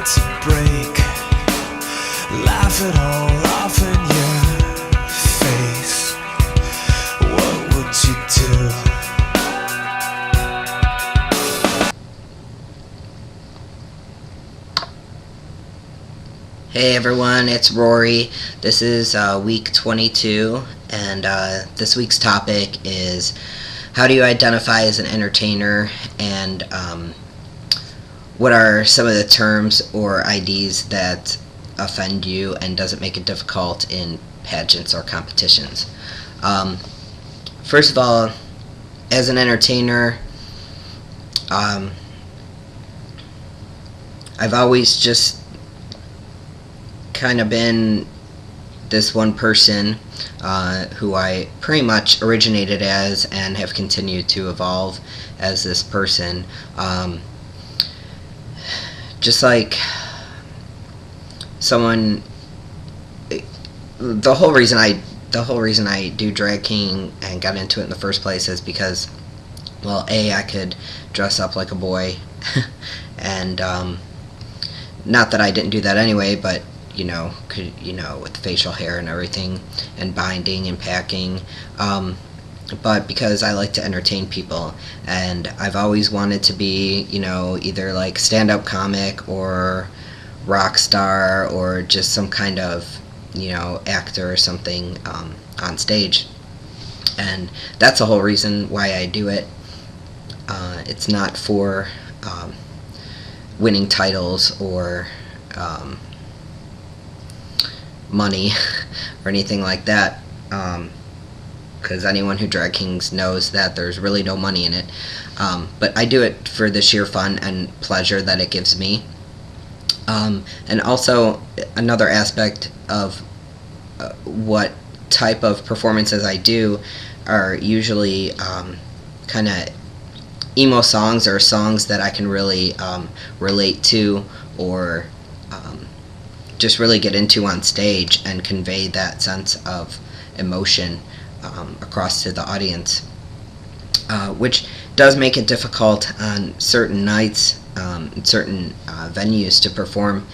hearts break, laugh it all off in your face. What would you do? Hey everyone, it's Rory. This is week 22, and this week's topic is how do you identify as an entertainer, and what are some of the terms or IDs that offend you and doesn't make it difficult in pageants or competitions. First of all, as an entertainer, I've always just kind of been this one person who I pretty much originated as and have continued to evolve as this person. Just like someone, the whole reason I do drag king and got into it in the first place is because, well, A, I could dress up like a boy, and not that I didn't do that anyway, but with facial hair and everything, and binding and packing, but because I like to entertain people, and I've always wanted to be, either like stand-up comic or rock star or just some kind of, actor or something on stage, and that's the whole reason why I do it. It's not for winning titles or money or anything like that, because anyone who drag kings knows that there's really no money in it, but I do it for the sheer fun and pleasure that it gives me, and also another aspect of what type of performances I do are usually kind of emo songs, or songs that I can really relate to, or just really get into on stage and convey that sense of emotion across to the audience, which does make it difficult on certain nights, certain venues to perform,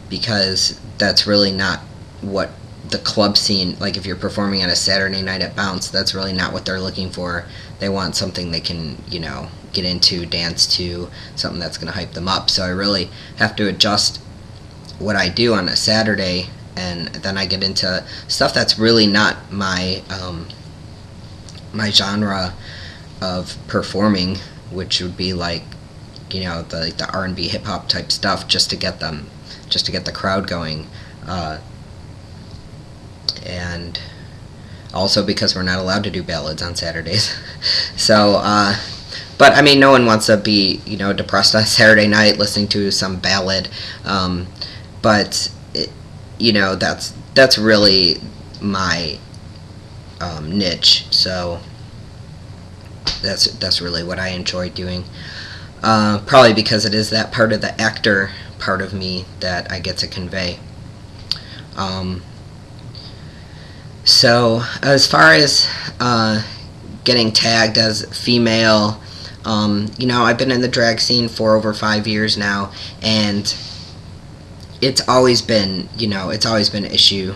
because that's really not what the club scene, like if you're performing at a Saturday night at Bounce, that's really not what they're looking for. They want something they can, get into, dance to, something that's going to hype them up. So I really have to adjust what I do on a Saturday, and then I get into stuff that's really not my my genre of performing, which would be like, the R&B hip hop type stuff, just to get the crowd going, and also because we're not allowed to do ballads on Saturdays. So but I mean, no one wants to be depressed on Saturday night listening to some ballad, but that's really my niche. So that's really what I enjoy doing, probably because it is that part of the actor part of me that I get to convey. So as far as getting tagged as female, I've been in the drag scene for over 5 years now, and it's always been an issue.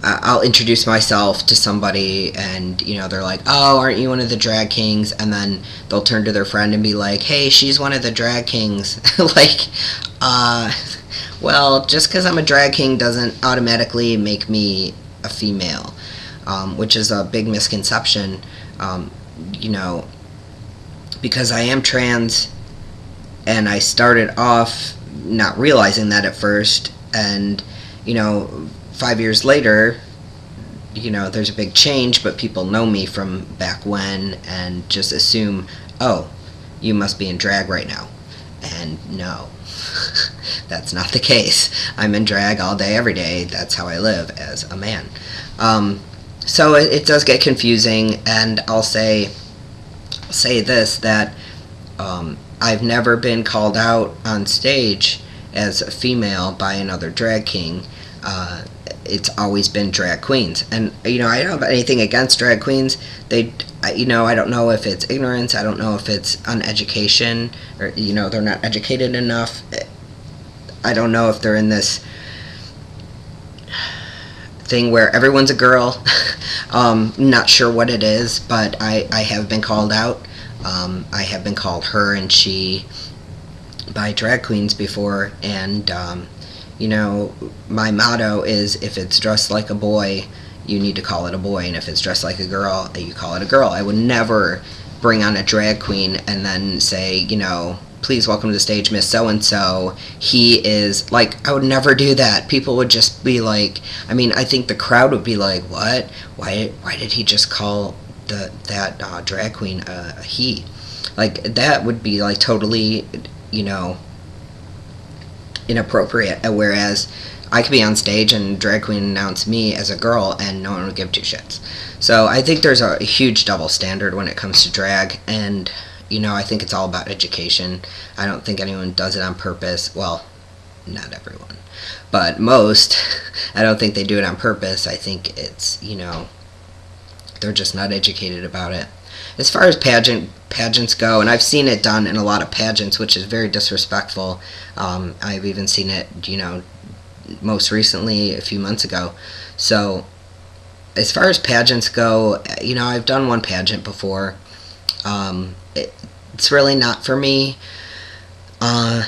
I'll introduce myself to somebody, and they're like, "Oh, aren't you one of the drag kings?" And then they'll turn to their friend and be like, "Hey, she's one of the drag kings." Like, well, just because I'm a drag king doesn't automatically make me a female, which is a big misconception, because I am trans, and I started off not realizing that at first, and 5 years later, there's a big change, but people know me from back when and just assume, oh, you must be in drag right now. And no, that's not the case. I'm in drag all day, every day. That's how I live as a man. So it does get confusing, and I'll say this, that I've never been called out on stage as a female by another drag king. it's always been drag queens. And I don't have anything against drag queens. I don't know if it's ignorance, I don't know if it's uneducation, or they're not educated enough. I don't know if they're in this thing where everyone's a girl. Not sure what it is, but I have been called out. I have been called her and she by drag queens before, and my motto is, if it's dressed like a boy, you need to call it a boy, and if it's dressed like a girl, you call it a girl. I would never bring on a drag queen and then say, please welcome to the stage Miss So-and-so. He is, I would never do that. People would just be like, I think the crowd would be like, what? Why did he just call that drag queen a he? That would be totally, inappropriate. Whereas I could be on stage and drag queen announce me as a girl and no one would give two shits. So I think there's a huge double standard when it comes to drag, and I think it's all about education. I don't think anyone does it on purpose. Well, not everyone, but most. I don't think they do it on purpose. I think it's, they're just not educated about it. As far as pageants go, and I've seen it done in a lot of pageants, which is very disrespectful. I've even seen it, most recently a few months ago. So as far as pageants go, I've done one pageant before. It's really not for me. I'm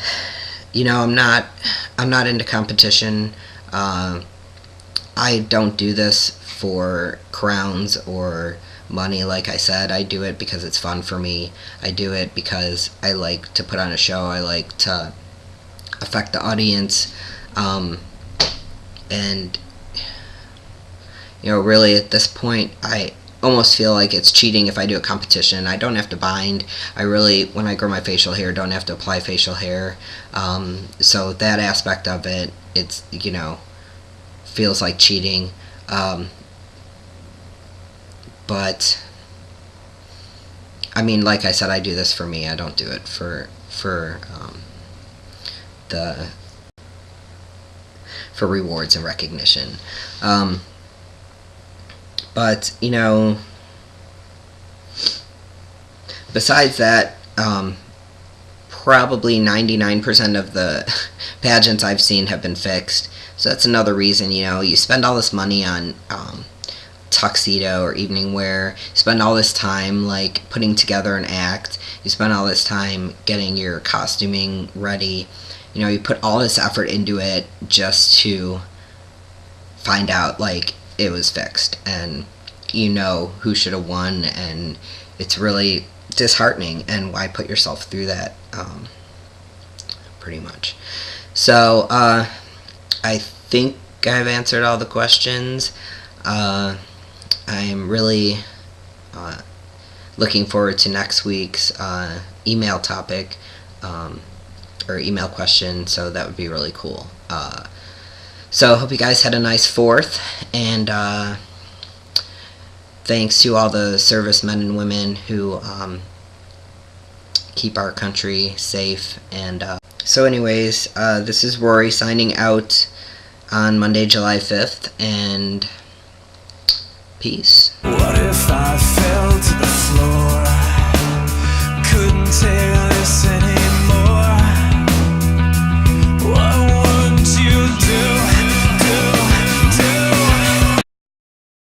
not into competition. I don't do this for crowns or money. Like I said, I do it because it's fun for me. I do it because I like to put on a show. I like to affect the audience. And really at this point, I almost feel like it's cheating if I do a competition. I don't have to bind. When I grow my facial hair, don't have to apply facial hair. So that aspect of it, it's, feels like cheating. But like I said, I do this for me. I don't do it for rewards and recognition. But besides that, probably 99% of the pageants I've seen have been fixed. So that's another reason, you spend all this money on tuxedo or evening wear, you spend all this time putting together an act, you spend all this time getting your costuming ready, you put all this effort into it just to find out it was fixed, and who should have won, and it's really disheartening. And why put yourself through that? Pretty much. So I think I've answered all the questions. I'm really looking forward to next week's email topic, or email question, so that would be really cool. So I hope you guys had a nice 4th, and thanks to all the servicemen and women who keep our country safe. And so anyways, this is Rory signing out on Monday, July 5th, and peace.